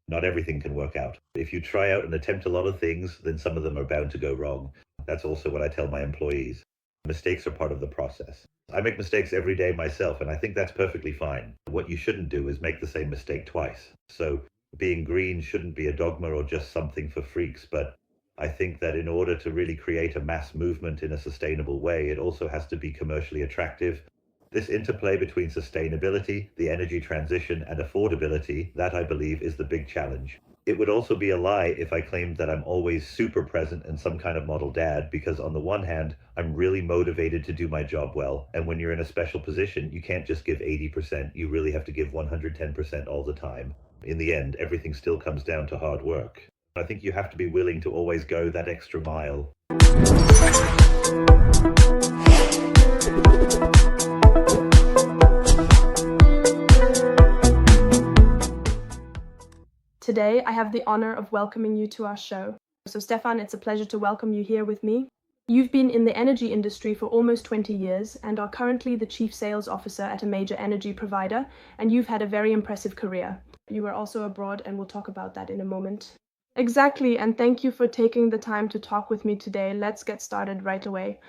Not everything can work out. If you try out and attempt a lot of things, then some of them are bound to go wrong. That's also what I tell my employees. Mistakes are part of the process. I make mistakes every day myself, and I think that's perfectly fine. What you shouldn't do is make the same mistake twice. So being green shouldn't be a dogma or just something for freaks, but I think that in order to really create a mass movement in a sustainable way, it also has to be commercially attractive. This interplay between sustainability, the energy transition, and affordability, that I believe is the big challenge. It would also be a lie if I claimed that I'm always super present and some kind of model dad, because on the one hand, I'm really motivated to do my job well. And when you're in a special position, you can't just give 80%. You really have to give 110% all the time. In the end, everything still comes down to hard work. I think you have to be willing to always go that extra mile. Today, I have the honor of welcoming you to our show. So Stephan, it's a pleasure to welcome you here with me. You've been in the energy industry for almost 20 years and are currently the Chief Sales Officer at a major energy provider, and you've had a very impressive career. You were also abroad, and we'll talk about that in a moment. Exactly, and thank you for taking the time to talk with me today. Let's get started right away.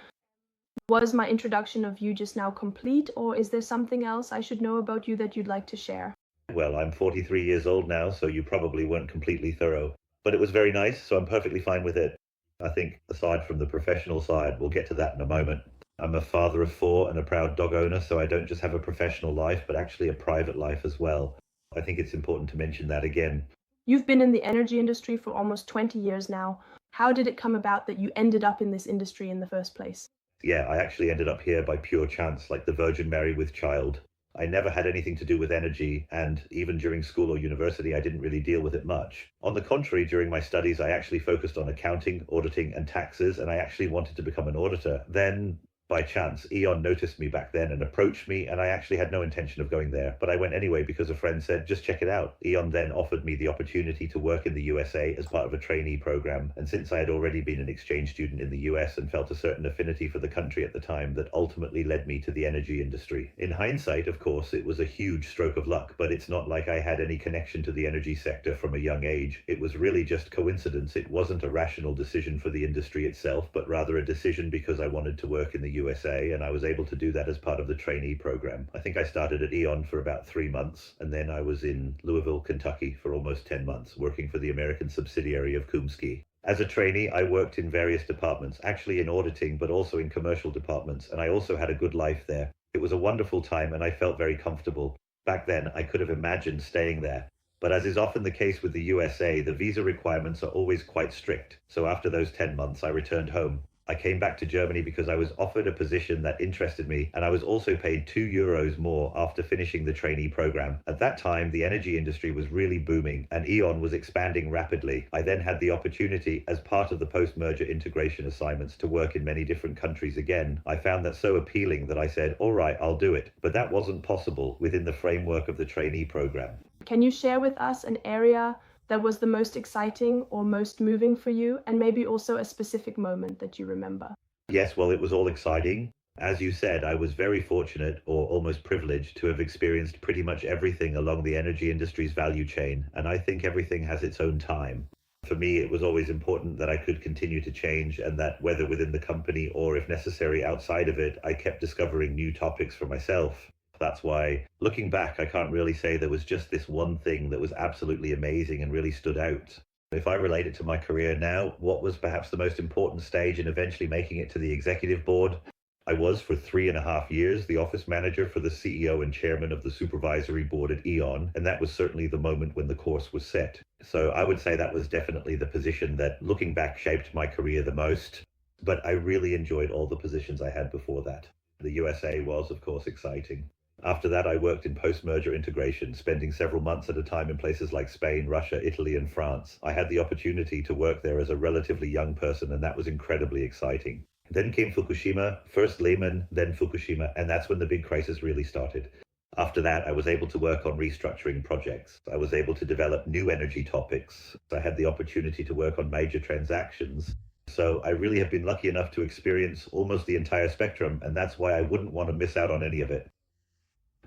Was my introduction of you just now complete, or is there something else I should know about you that you'd like to share? Well, I'm 43 years old now, so you probably weren't completely thorough. But it was very nice, so I'm perfectly fine with it. I think, aside from the professional side, we'll get to that in a moment. I'm a father of 4 and a proud dog owner, so I don't just have a professional life, but actually a private life as well. I think it's important to mention that again. You've been in the energy industry for almost 20 years now. How did it come about that you ended up in this industry in the first place? Yeah, I actually ended up here by pure chance, like the Virgin Mary with child. I never had anything to do with energy, and even during school or university, I didn't really deal with it much. On the contrary, during my studies, I actually focused on accounting, auditing, and taxes, and I actually wanted to become an auditor. Then, by chance, E.ON noticed me back then and approached me, and I actually had no intention of going there. But I went anyway because a friend said, just check it out. E.ON then offered me the opportunity to work in the USA as part of a trainee program. And since I had already been an exchange student in the US and felt a certain affinity for the country at the time, that ultimately led me to the energy industry. In hindsight, of course, it was a huge stroke of luck, but it's not like I had any connection to the energy sector from a young age. It was really just coincidence. It wasn't a rational decision for the industry itself, but rather a decision because I wanted to work in the USA, and I was able to do that as part of the trainee program. I think I started at E.ON for about 3 months, and then I was in Louisville, Kentucky for almost 10 months, working for the American subsidiary of Kumski. As a trainee, I worked in various departments, actually in auditing, but also in commercial departments, and I also had a good life there. It was a wonderful time, and I felt very comfortable. Back then, I could have imagined staying there. But as is often the case with the USA, the visa requirements are always quite strict. So after those 10 months, I returned home. I came back to Germany because I was offered a position that interested me, and I was also paid €2 more after finishing the trainee program. At that time, the energy industry was really booming, and E.ON was expanding rapidly. I then had the opportunity, as part of the post-merger integration assignments, to work in many different countries again. I found that so appealing that I said, all right, I'll do it. But that wasn't possible within the framework of the trainee program. Can you share with us an area that was the most exciting or most moving for you, and maybe also a specific moment that you remember? Yes, well, it was all exciting. As you said, I was very fortunate, or almost privileged, to have experienced pretty much everything along the energy industry's value chain, and I think everything has its own time. For me, it was always important that I could continue to change, and that whether within the company or, if necessary, outside of it, I kept discovering new topics for myself. That's why, looking back, I can't really say there was just this one thing that was absolutely amazing and really stood out. If I relate it to my career now, what was perhaps the most important stage in eventually making it to the executive board? I was, for 3.5 years, the office manager for the CEO and chairman of the supervisory board at E.ON, and that was certainly the moment when the course was set. So I would say that was definitely the position that, looking back, shaped my career the most. But I really enjoyed all the positions I had before that. The USA was, of course, exciting. After that, I worked in post-merger integration, spending several months at a time in places like Spain, Russia, Italy, and France. I had the opportunity to work there as a relatively young person, and that was incredibly exciting. Then came Fukushima, first Lehman, then Fukushima, and that's when the big crisis really started. After that, I was able to work on restructuring projects. I was able to develop new energy topics. I had the opportunity to work on major transactions. So I really have been lucky enough to experience almost the entire spectrum, and that's why I wouldn't want to miss out on any of it.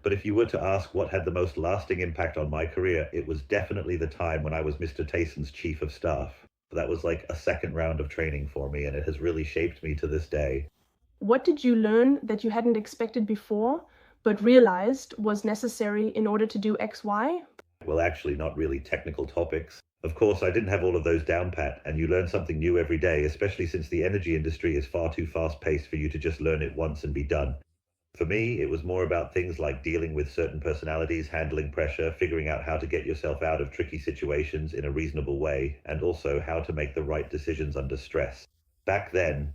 But if you were to ask what had the most lasting impact on my career, it was definitely the time when I was Mr. Tayson's chief of staff. That was like a second round of training for me, and it has really shaped me to this day. What did you learn that you hadn't expected before, but realized was necessary in order to do XY? Well, actually, not really technical topics. Of course, I didn't have all of those down pat, and you learn something new every day, especially since the energy industry is far too fast paced for you to just learn it once and be done. For me, it was more about things like dealing with certain personalities, handling pressure, figuring out how to get yourself out of tricky situations in a reasonable way, and also how to make the right decisions under stress. Back then,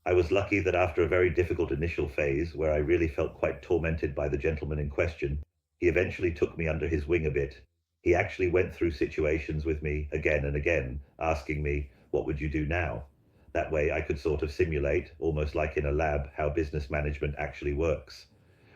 I was lucky that after a very difficult initial phase, where I really felt quite tormented by the gentleman in question, he eventually took me under his wing a bit. He actually went through situations with me again and again, asking me, "What would you do now?" That way I could sort of simulate, almost like in a lab, how business management actually works.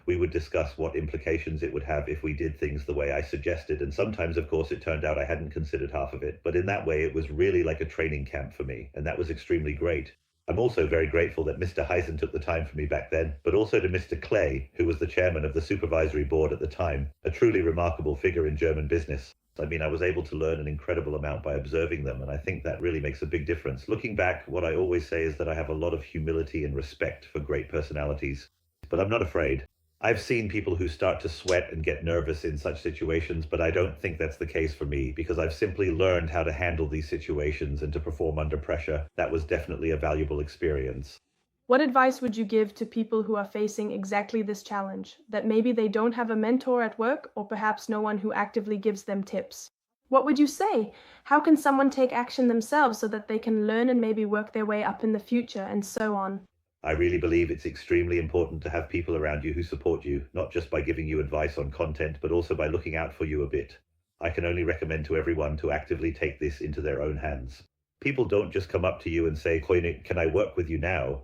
We would discuss what implications it would have if we did things the way I suggested, and sometimes, of course, it turned out I hadn't considered half of it, but in that way it was really like a training camp for me, and that was extremely great. I'm also very grateful that Mr. Heisen took the time for me back then, but also to Mr. Clay, who was the chairman of the supervisory board at the time, a truly remarkable figure in German business. I mean, I was able to learn an incredible amount by observing them, and I think that really makes a big difference. Looking back, what I always say is that I have a lot of humility and respect for great personalities, but I'm not afraid. I've seen people who start to sweat and get nervous in such situations, but I don't think that's the case for me because I've simply learned how to handle these situations and to perform under pressure. That was definitely a valuable experience. What advice would you give to people who are facing exactly this challenge, that maybe they don't have a mentor at work or perhaps no one who actively gives them tips? What would you say? How can someone take action themselves so that they can learn and maybe work their way up in the future and so on? I really believe it's extremely important to have people around you who support you, not just by giving you advice on content, but also by looking out for you a bit. I can only recommend to everyone to actively take this into their own hands. People don't just come up to you and say, "Koenig, can I work with you now?"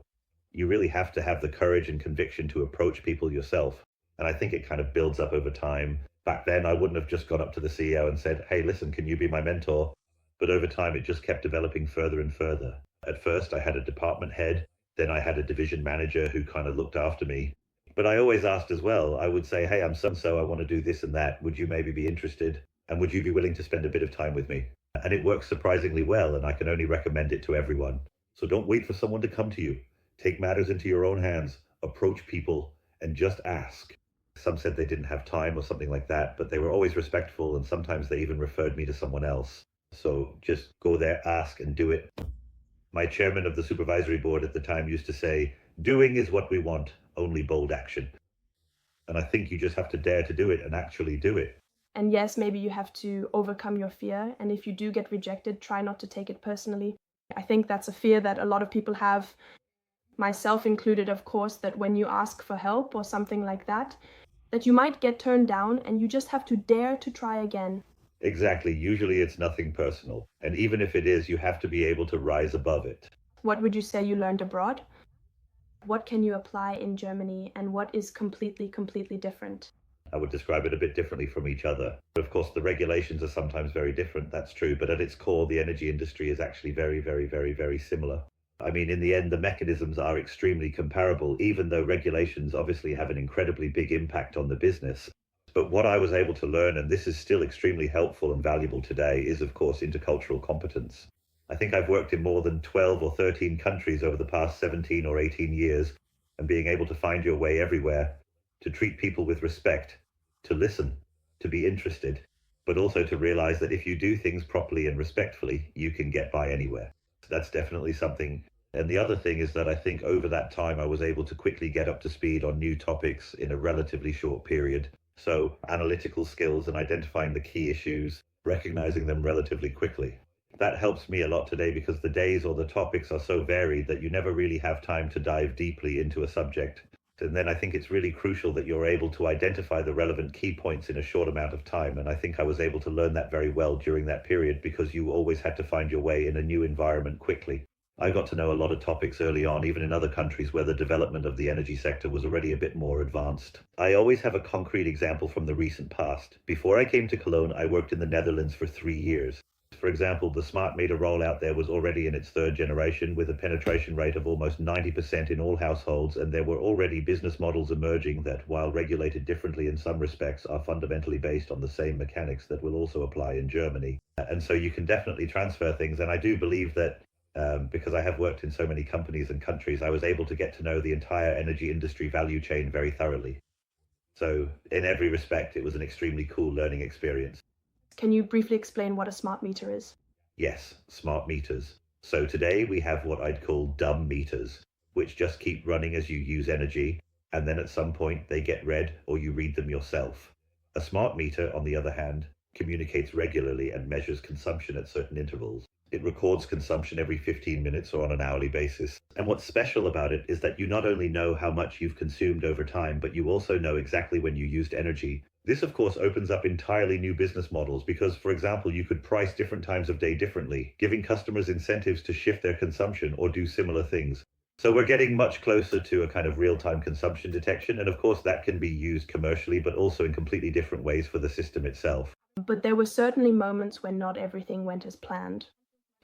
You really have to have the courage and conviction to approach people yourself. And I think it kind of builds up over time. Back then, I wouldn't have just gone up to the CEO and said, "Hey, listen, can you be my mentor?" But over time, it just kept developing further and further. At first, I had a department head. Then I had a division manager who kind of looked after me. But I always asked as well. I would say, "Hey, I'm so and so. I want to do this and that. Would you maybe be interested? And would you be willing to spend a bit of time with me?" And it works surprisingly well, and I can only recommend it to everyone. So don't wait for someone to come to you. Take matters into your own hands. Approach people and just ask. Some said they didn't have time or something like that, but they were always respectful, and sometimes they even referred me to someone else. So just go there, ask, and do it. My chairman of the supervisory board at the time used to say, "Doing is what we want, only bold action." And I think you just have to dare to do it and actually do it. And yes, maybe you have to overcome your fear. And if you do get rejected, try not to take it personally. I think that's a fear that a lot of people have, myself included, of course, that when you ask for help or something like that you might get turned down and you just have to dare to try again. Exactly. Usually it's nothing personal. And even if it is, you have to be able to rise above it. What would you say you learned abroad? What can you apply in Germany and what is completely different? I would describe it a bit differently from each other. Of course, the regulations are sometimes very different, that's true, but at its core, the energy industry is actually very similar. I mean, in the end, the mechanisms are extremely comparable, even though regulations obviously have an incredibly big impact on the business. But what I was able to learn, and this is still extremely helpful and valuable today, is of course intercultural competence. I think I've worked in more than 12 or 13 countries over the past 17 or 18 years, and being able to find your way everywhere, to treat people with respect, to listen, to be interested, but also to realize that if you do things properly and respectfully, you can get by anywhere. So that's definitely something. And the other thing is that I think over that time, I was able to quickly get up to speed on new topics in a relatively short period. So analytical skills and identifying the key issues, recognizing them relatively quickly. That helps me a lot today because the days or the topics are so varied that you never really have time to dive deeply into a subject. And then I think it's really crucial that you're able to identify the relevant key points in a short amount of time. And I think I was able to learn that very well during that period because you always had to find your way in a new environment quickly. I got to know a lot of topics early on, even in other countries where the development of the energy sector was already a bit more advanced. I always have a concrete example from the recent past. Before I came to Cologne, I worked in the Netherlands for 3 years. For example, the smart meter rollout there was already in its third generation with a penetration rate of almost 90% in all households, and there were already business models emerging that, while regulated differently in some respects, are fundamentally based on the same mechanics that will also apply in Germany. And so you can definitely transfer things, and I do believe that because I have worked in so many companies and countries, I was able to get to know the entire energy industry value chain very thoroughly. So, in every respect, it was an extremely cool learning experience. Can you briefly explain what a smart meter is? Yes, smart meters. So, today we have what I'd call dumb meters, which just keep running as you use energy, and then at some point they get read or you read them yourself. A smart meter, on the other hand, communicates regularly and measures consumption at certain intervals. It records consumption every 15 minutes or on an hourly basis. And what's special about it is that you not only know how much you've consumed over time, but you also know exactly when you used energy. This, of course, opens up entirely new business models because, for example, you could price different times of day differently, giving customers incentives to shift their consumption or do similar things. So we're getting much closer to a kind of real-time consumption detection. And of course, that can be used commercially, but also in completely different ways for the system itself. But there were certainly moments when not everything went as planned.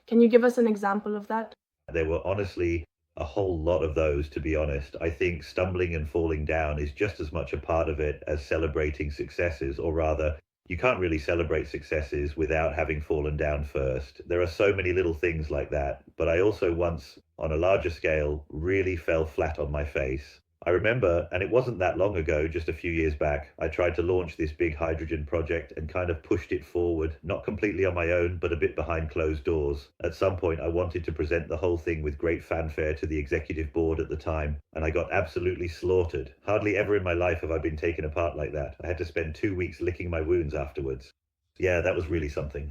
Can you give us an example of that? There were honestly a whole lot of those, to be honest. I think stumbling and falling down is just as much a part of it as celebrating successes, or rather, you can't really celebrate successes without having fallen down first. There are so many little things like that. But I also once, on a larger scale, really fell flat on my face. I remember, and it wasn't that long ago, just a few years back, I tried to launch this big hydrogen project and kind of pushed it forward, not completely on my own, but a bit behind closed doors. At some point, I wanted to present the whole thing with great fanfare to the executive board at the time, and I got absolutely slaughtered. Hardly ever in my life have I been taken apart like that. I had to spend 2 weeks licking my wounds afterwards. Yeah, that was really something.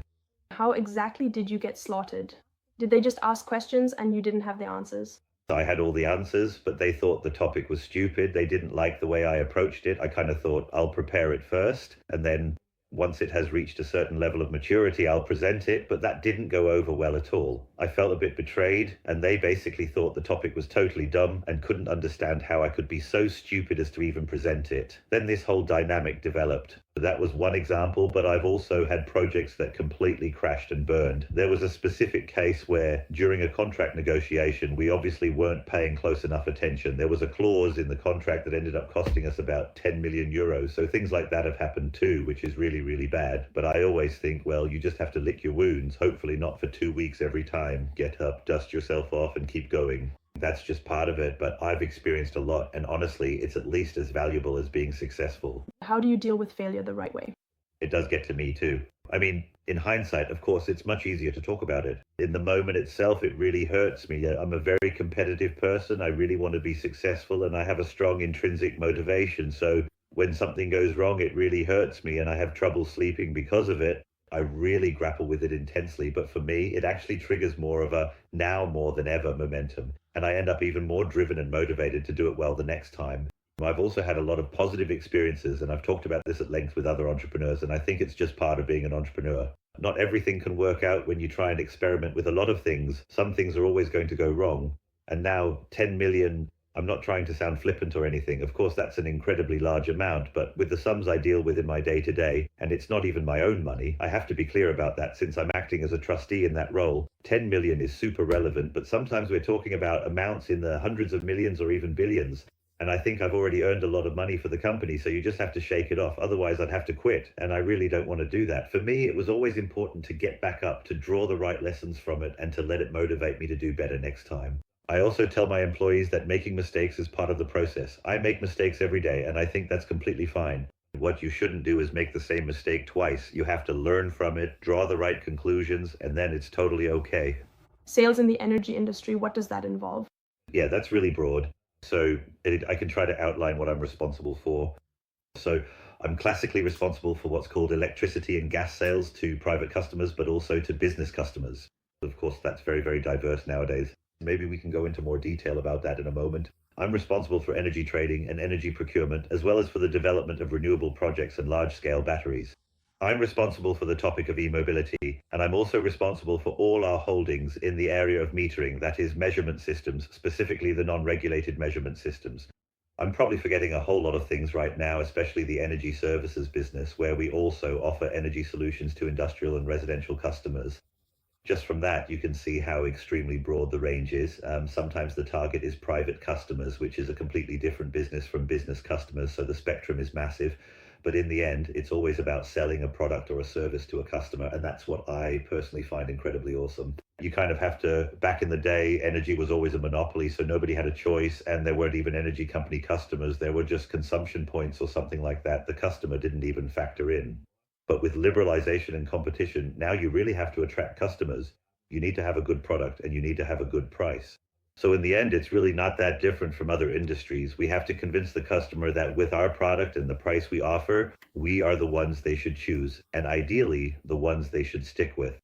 How exactly did you get slaughtered? Did they just ask questions and you didn't have the answers? I had all the answers, but they thought the topic was stupid. They didn't like the way I approached it. I kind of thought I'll prepare it first, and then once it has reached a certain level of maturity, I'll present it, but that didn't go over well at all. I felt a bit betrayed, and they basically thought the topic was totally dumb and couldn't understand how I could be so stupid as to even present it. Then this whole dynamic developed. That was one example, but I've also had projects that completely crashed and burned. There was a specific case where, during a contract negotiation, we obviously weren't paying close enough attention. There was a clause in the contract that ended up costing us about 10 million euros. So things like that have happened too, which is really, really bad. But I always think, well, you just have to lick your wounds, hopefully not for 2 weeks every time. Get up, dust yourself off, and keep going. That's just part of it, but I've experienced a lot, and honestly, it's at least as valuable as being successful. How do you deal with failure the right way? It does get to me too. I mean, in hindsight, of course, it's much easier to talk about it. In the moment itself, it really hurts me. I'm a very competitive person. I really want to be successful, and I have a strong intrinsic motivation. So when something goes wrong, it really hurts me, and I have trouble sleeping because of it. I really grapple with it intensely, but for me, it actually triggers more of a now more than ever momentum. And I end up even more driven and motivated to do it well the next time. I've also had a lot of positive experiences, and I've talked about this at length with other entrepreneurs, and I think it's just part of being an entrepreneur. Not everything can work out when you try and experiment with a lot of things. Some things are always going to go wrong. And now 10 million, I'm not trying to sound flippant or anything. Of course, that's an incredibly large amount, but with the sums I deal with in my day-to-day, and it's not even my own money, I have to be clear about that since I'm acting as a trustee in that role. 10 million is super relevant, but sometimes we're talking about amounts in the hundreds of millions or even billions. And I think I've already earned a lot of money for the company, so you just have to shake it off. Otherwise, I'd have to quit. And I really don't want to do that. For me, it was always important to get back up, to draw the right lessons from it, and to let it motivate me to do better next time. I also tell my employees that making mistakes is part of the process. I make mistakes every day, and I think that's completely fine. What you shouldn't do is make the same mistake twice. You have to learn from it, draw the right conclusions, and then it's totally okay. Sales in the energy industry, what does that involve? Yeah, that's really broad. So I can try to outline what I'm responsible for. So I'm classically responsible for what's called electricity and gas sales to private customers, but also to business customers. Of course, that's very, very diverse nowadays. Maybe we can go into more detail about that in a moment. I'm responsible for energy trading and energy procurement, as well as for the development of renewable projects and large-scale batteries. I'm responsible for the topic of e-mobility, and I'm also responsible for all our holdings in the area of metering, that is measurement systems, specifically the non-regulated measurement systems. I'm probably forgetting a whole lot of things right now, especially the energy services business, where we also offer energy solutions to industrial and residential customers. Just from that, you can see how extremely broad the range is. Sometimes the target is private customers, which is a completely different business from business customers. So the spectrum is massive. But in the end, it's always about selling a product or a service to a customer. And that's what I personally find incredibly awesome. You kind of have to, back in the day, energy was always a monopoly. So nobody had a choice. And there weren't even energy company customers. There were just consumption points or something like that. The customer didn't even factor in. But with liberalization and competition, now you really have to attract customers. You need to have a good product and you need to have a good price. So in the end, it's really not that different from other industries. We have to convince the customer that with our product and the price we offer, we are the ones they should choose, and ideally, the ones they should stick with.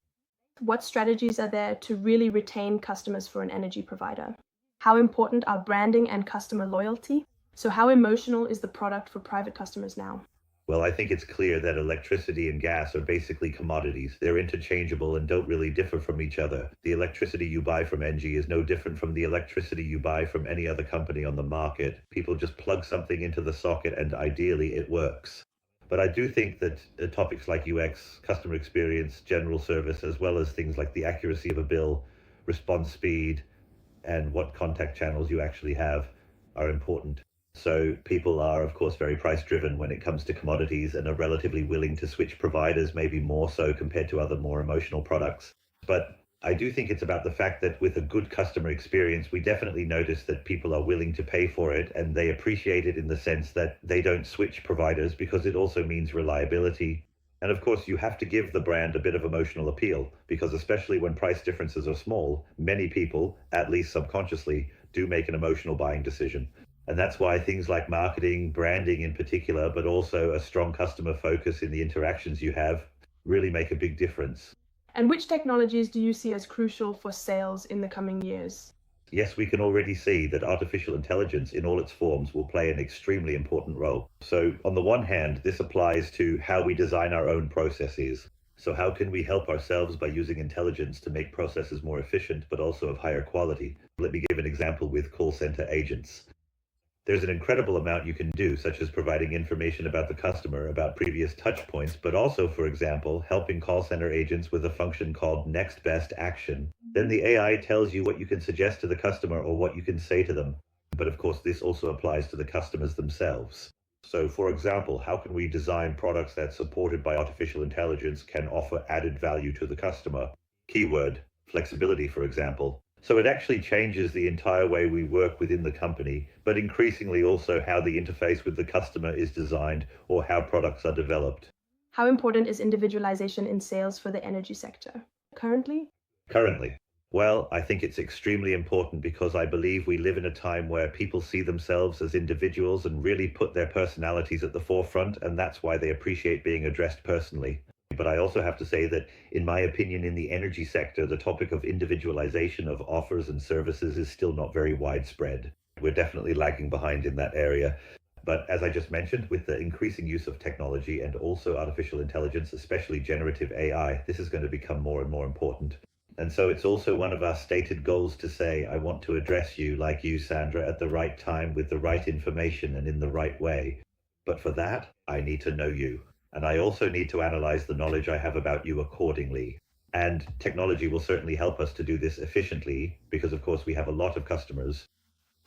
What strategies are there to really retain customers for an energy provider? How important are branding and customer loyalty? So how emotional is the product for private customers now? Well, I think it's clear that electricity and gas are basically commodities. They're interchangeable and don't really differ from each other. The electricity you buy from Engie is no different from the electricity you buy from any other company on the market. People just plug something into the socket and ideally it works. But I do think that topics like UX, customer experience, general service, as well as things like the accuracy of a bill, response speed, and what contact channels you actually have are important. So people are, of course, very price driven when it comes to commodities and are relatively willing to switch providers, maybe more so compared to other more emotional products. But I do think it's about the fact that with a good customer experience, we definitely notice that people are willing to pay for it and they appreciate it in the sense that they don't switch providers because it also means reliability. And of course, you have to give the brand a bit of emotional appeal because especially when price differences are small, many people, at least subconsciously, do make an emotional buying decision. And that's why things like marketing, branding in particular, but also a strong customer focus in the interactions you have really make a big difference. And which technologies do you see as crucial for sales in the coming years? Yes, we can already see that artificial intelligence in all its forms will play an extremely important role. So, on the one hand, this applies to how we design our own processes. So, how can we help ourselves by using intelligence to make processes more efficient, but also of higher quality? Let me give an example with call center agents. There's an incredible amount you can do, such as providing information about the customer, about previous touch points, but also, for example, helping call center agents with a function called next best action. Then the AI tells you what you can suggest to the customer or what you can say to them. But of course, this also applies to the customers themselves. So, for example, how can we design products that, supported by artificial intelligence, can offer added value to the customer? Keyword, flexibility, for example. So it actually changes the entire way we work within the company, but increasingly also how the interface with the customer is designed or how products are developed. How important is individualization in sales for the energy sector currently? Currently, well, I think it's extremely important because I believe we live in a time where people see themselves as individuals and really put their personalities at the forefront, and that's why they appreciate being addressed personally. But I also have to say that, in my opinion, in the energy sector, the topic of individualization of offers and services is still not very widespread. We're definitely lagging behind in that area. But as I just mentioned, with the increasing use of technology and also artificial intelligence, especially generative AI, this is going to become more and more important. And so it's also one of our stated goals to say, I want to address you like you, Sandra, at the right time with the right information and in the right way. But for that, I need to know you. And I also need to analyze the knowledge I have about you accordingly. And technology will certainly help us to do this efficiently because, of course, we have a lot of customers.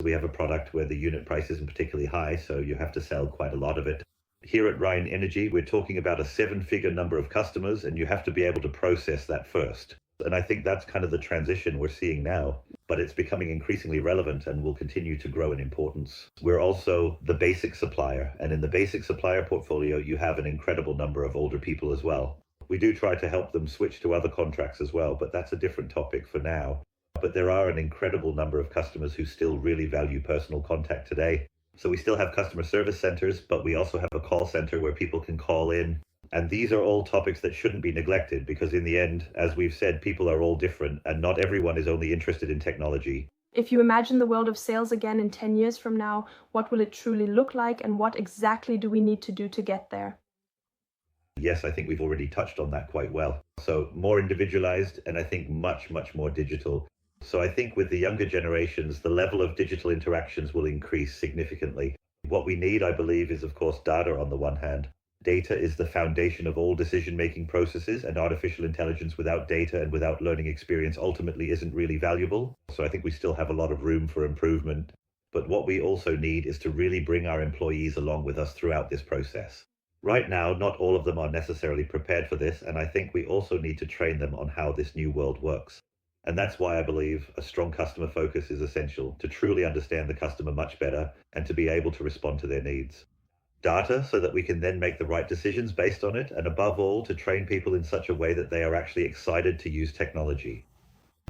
We have a product where the unit price isn't particularly high, so you have to sell quite a lot of it. Here at Rhine Energy, we're talking about a 7-figure number of customers, and you have to be able to process that first. And I think that's kind of the transition we're seeing now, but it's becoming increasingly relevant and will continue to grow in importance. We're also the basic supplier, and in the basic supplier portfolio, you have an incredible number of older people as well. We do try to help them switch to other contracts as well, but that's a different topic for now. But there are an incredible number of customers who still really value personal contact today. So we still have customer service centers, but we also have a call center where people can call in. And these are all topics that shouldn't be neglected because in the end, as we've said, people are all different and not everyone is only interested in technology. If you imagine the world of sales again in 10 years from now, what will it truly look like and what exactly do we need to do to get there? Yes, I think we've already touched on that quite well. So more individualized and I think much, much more digital. So I think with the younger generations, the level of digital interactions will increase significantly. What we need, I believe, is of course data on the one hand, Data is the foundation of all decision-making processes, and artificial intelligence without data and without learning experience ultimately isn't really valuable. So I think we still have a lot of room for improvement. But what we also need is to really bring our employees along with us throughout this process. Right now, not all of them are necessarily prepared for this, and I think we also need to train them on how this new world works. And that's why I believe a strong customer focus is essential to truly understand the customer much better and to be able to respond to their needs. Data so that we can then make the right decisions based on it, and above all, to train people in such a way that they are actually excited to use technology.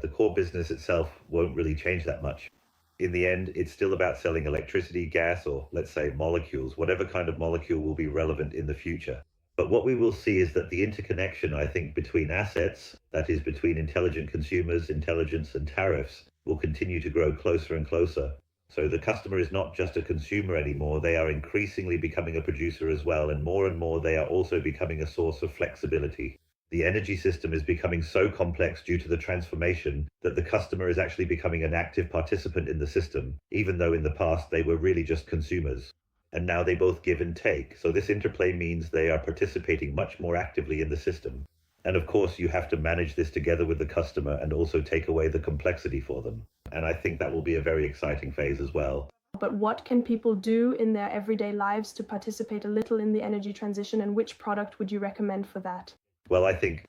The core business itself won't really change that much. In the end, it's still about selling electricity, gas, or let's say molecules, whatever kind of molecule will be relevant in the future. But what we will see is that the interconnection, I think, between assets, that is, between intelligent consumers, intelligence, and tariffs, will continue to grow closer and closer. So the customer is not just a consumer anymore, they are increasingly becoming a producer as well, and more they are also becoming a source of flexibility. The energy system is becoming so complex due to the transformation that the customer is actually becoming an active participant in the system, even though in the past they were really just consumers. And now they both give and take. So this interplay means they are participating much more actively in the system. And of course, you have to manage this together with the customer and also take away the complexity for them. And I think that will be a very exciting phase as well. But what can people do in their everyday lives to participate a little in the energy transition, and which product would you recommend for that? Well, I think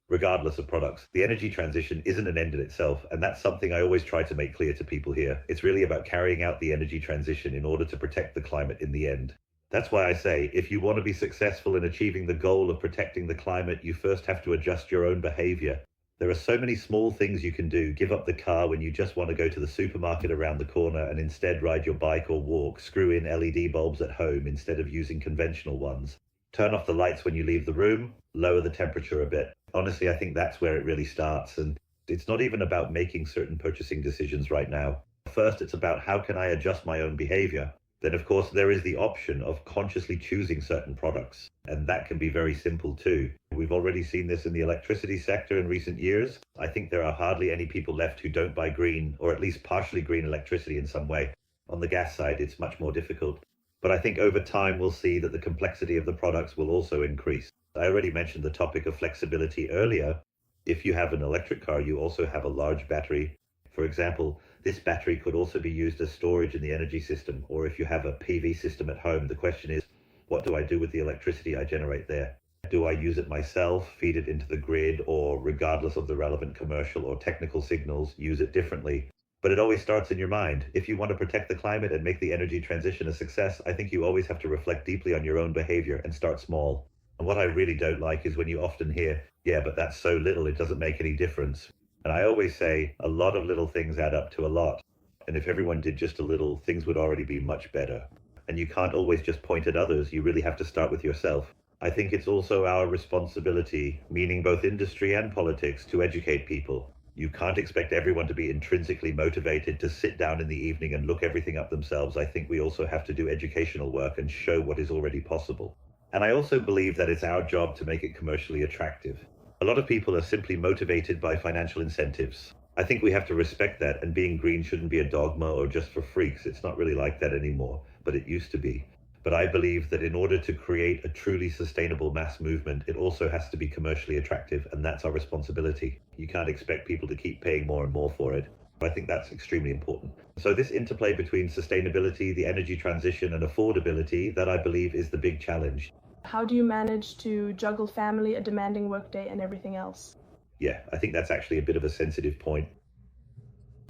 regardless of products, the energy transition isn't an end in itself. And that's something I always try to make clear to people here. It's really about carrying out the energy transition in order to protect the climate in the end. That's why I say, if you want to be successful in achieving the goal of protecting the climate, you first have to adjust your own behavior. There are so many small things you can do. Give up the car when you just want to go to the supermarket around the corner and instead ride your bike or walk. Screw in LED bulbs at home instead of using conventional ones. Turn off the lights when you leave the room. Lower the temperature a bit. Honestly, I think that's where it really starts. And it's not even about making certain purchasing decisions right now. First, it's about how can I adjust my own behavior? Then, of course, there is the option of consciously choosing certain products. And that can be very simple too. We've already seen this in the electricity sector in recent years. I think there are hardly any people left who don't buy green, or at least partially green electricity in some way. On the gas side, it's much more difficult. But I think over time, we'll see that the complexity of the products will also increase. I already mentioned the topic of flexibility earlier. If you have an electric car, you also have a large battery. For example, this battery could also be used as storage in the energy system. Or if you have a PV system at home, the question is, what do I do with the electricity I generate there? Do I use it myself, feed it into the grid, or regardless of the relevant commercial or technical signals, use it differently? But it always starts in your mind. If you want to protect the climate and make the energy transition a success, I think you always have to reflect deeply on your own behavior and start small. And what I really don't like is when you often hear, yeah, but that's so little, it doesn't make any difference. And I always say a lot of little things add up to a lot. And if everyone did just a little, things would already be much better. And you can't always just point at others. You really have to start with yourself. I think it's also our responsibility, meaning both industry and politics, to educate people. You can't expect everyone to be intrinsically motivated to sit down in the evening and look everything up themselves. I think we also have to do educational work and show what is already possible. And I also believe that it's our job to make it commercially attractive. A lot of people are simply motivated by financial incentives. I think we have to respect that, and being green shouldn't be a dogma or just for freaks. It's not really like that anymore, but it used to be. But I believe that in order to create a truly sustainable mass movement, it also has to be commercially attractive, and that's our responsibility. You can't expect people to keep paying more and more for it. I think that's extremely important. So this interplay between sustainability, the energy transition, and affordability, that I believe is the big challenge. How do you manage to juggle family, a demanding workday, and everything else? Yeah, I think that's actually a bit of a sensitive point.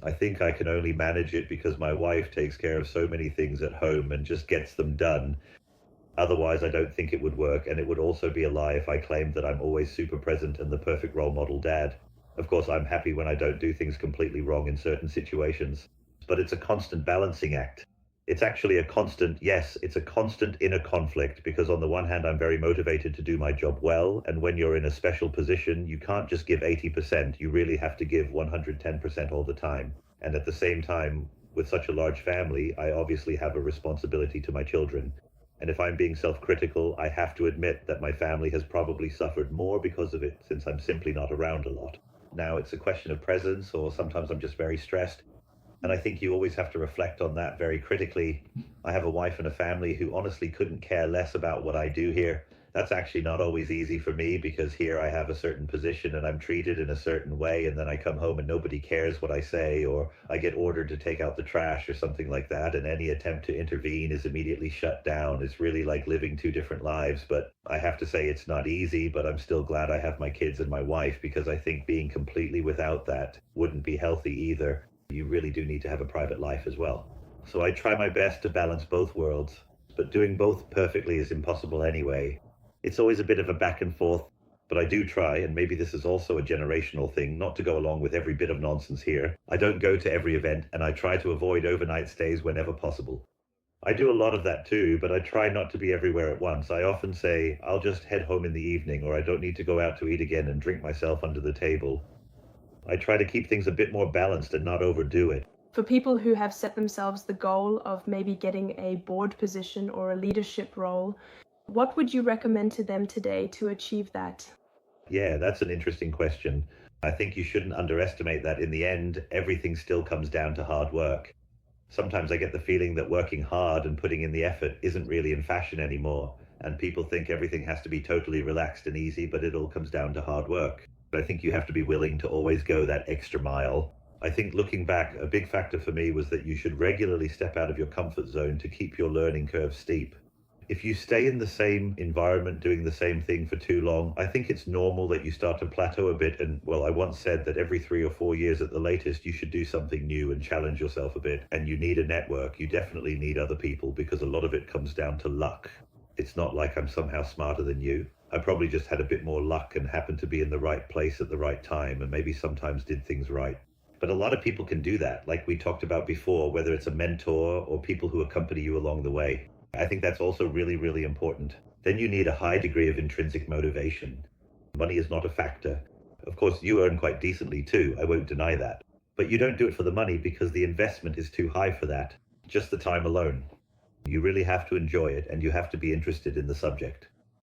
I think I can only manage it because my wife takes care of so many things at home and just gets them done. Otherwise, I don't think it would work, and it would also be a lie if I claimed that I'm always super present and the perfect role model dad. Of course, I'm happy when I don't do things completely wrong in certain situations, but it's a constant balancing act. It's actually a constant, yes, it's a constant inner conflict, because on the one hand, I'm very motivated to do my job well, and when you're in a special position, you can't just give 80%, you really have to give 110% all the time. And at the same time, with such a large family, I obviously have a responsibility to my children. And if I'm being self-critical, I have to admit that my family has probably suffered more because of it, since I'm simply not around a lot. Now it's a question of presence, or sometimes I'm just very stressed. And I think you always have to reflect on that very critically. I have a wife and a family who honestly couldn't care less about what I do here. That's actually not always easy for me because here I have a certain position and I'm treated in a certain way, and then I come home and nobody cares what I say, or I get ordered to take out the trash or something like that, and any attempt to intervene is immediately shut down. It's really like living two different lives, but I have to say it's not easy, but I'm still glad I have my kids and my wife because I think being completely without that wouldn't be healthy either. You really do need to have a private life as well. So I try my best to balance both worlds, but doing both perfectly is impossible anyway. It's always a bit of a back and forth, but I do try, and maybe this is also a generational thing, not to go along with every bit of nonsense here. I don't go to every event, and I try to avoid overnight stays whenever possible. I do a lot of that too, but I try not to be everywhere at once. I often say, I'll just head home in the evening, or I don't need to go out to eat again and drink myself under the table. I try to keep things a bit more balanced and not overdo it. For people who have set themselves the goal of maybe getting a board position or a leadership role, what would you recommend to them today to achieve that? Yeah, that's an interesting question. I think you shouldn't underestimate that in the end, everything still comes down to hard work. Sometimes I get the feeling that working hard and putting in the effort isn't really in fashion anymore, and people think everything has to be totally relaxed and easy, but it all comes down to hard work. But I think you have to be willing to always go that extra mile. I think looking back, a big factor for me was that you should regularly step out of your comfort zone to keep your learning curve steep. If you stay in the same environment doing the same thing for too long, I think it's normal that you start to plateau a bit. And well, I once said that every 3 or 4 years at the latest, you should do something new and challenge yourself a bit. And you need a network. You definitely need other people because a lot of it comes down to luck. It's not like I'm somehow smarter than you. I probably just had a bit more luck and happened to be in the right place at the right time and maybe sometimes did things right. But a lot of people can do that, like we talked about before, whether it's a mentor or people who accompany you along the way. I think that's also really, really important. Then you need a high degree of intrinsic motivation. Money is not a factor. Of course, you earn quite decently too, I won't deny that. But you don't do it for the money because the investment is too high for that, just the time alone. You really have to enjoy it and you have to be interested in the subject.